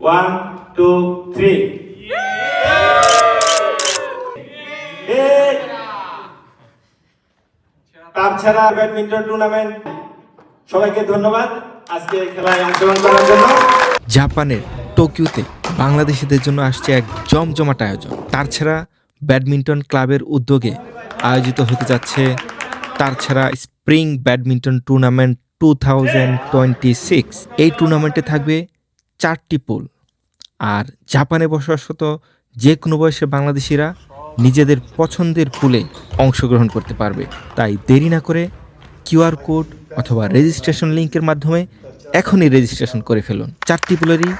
1, 2, 3. তাছাড়া badminton tournament সবাইকে ধন্যবাদ আজকে খেলায় অংশগ্রহণ করার জন্য। জাপানের টোকিওতে বাংলাদেশিদের জন্য আসছে এক জমজমাট আয়োজন। তাছাড়া ব্যাডমিন্টন ক্লাবের উদ্যোগে আয়োজিত হতে যাচ্ছে তাছাড়া স্প্রিং ব্যাডমিন্টন টুর্নামেন্ট 2026। এই টুর্নামেন্টে থাকবে 4টি পুল। আর জাপানে বসবাসরত যে কোনো বয়সের বাংলাদেশিরা নিজেদের পছন্দের পুলে অংশগ্রহণ করতে পারবে। তাই দেরি না করে কিউআর কোড অথবা রেজিস্ট্রেশন লিঙ্কের মাধ্যমে এখনই রেজিস্ট্রেশন করে ফেলুন। 4টি পুলেরই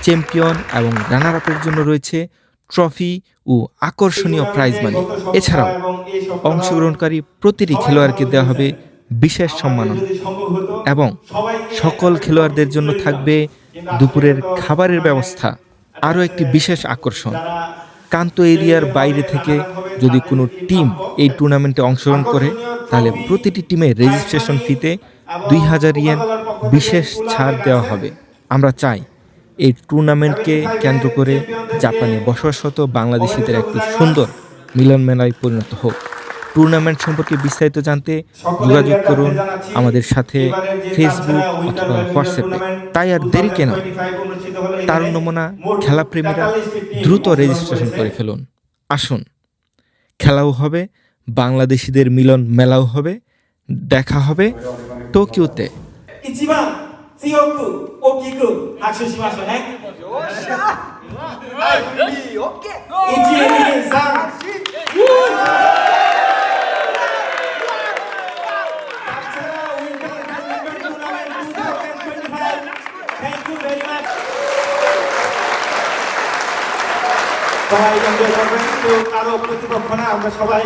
চ্যাম্পিয়ন এবং রানার আপের জন্য রয়েছে ট্রফি ও আকর্ষণীয় প্রাইজ মানি। এছাড়াও অংশগ্রহণকারী প্রতিটি খেলোয়াড়কে দেওয়া হবে বিশেষ সম্মাননা এবং সকল খেলোয়াড়দের জন্য থাকবে দুপুরের খাবারের ব্যবস্থা। আরও একটি বিশেষ আকর্ষণ, কান্ত এরিয়ার বাইরে থেকে যদি কোনো টিম এই টুর্নামেন্টে অংশগ্রহণ করে তাহলে প্রতিটি টিমের রেজিস্ট্রেশন ফিতে 2000 ইয়েন বিশেষ ছাড় দেওয়া হবে। আমরা চাই এই টুর্নামেন্টকে কেন্দ্র করে জাপানে বসবাসরত বাংলাদেশিদের একটি সুন্দর মিলন মেলায় পরিণত হোক। টুর্নামেন্ট সম্পর্কে বিস্তারিত জানতে যোগাযোগ করুন আমাদের সাথে ফেসবুক অথবা হোয়াটসঅ্যাপে। তাই আর দেরি কেন, তারুণ্যমনা খেলাপ্রেমীরা দ্রুত রেজিস্ট্রেশন করে ফেলুন। আসুন, খেলাও হবে, বাংলাদেশিদের মিলন মেলাও হবে, দেখা হবে টোকিওতে। 一番強く大きく拍手しましょうね。সবাই এনজয় করবেন, কেউ কারো প্রতিপক্ষ না, আমরা সবাই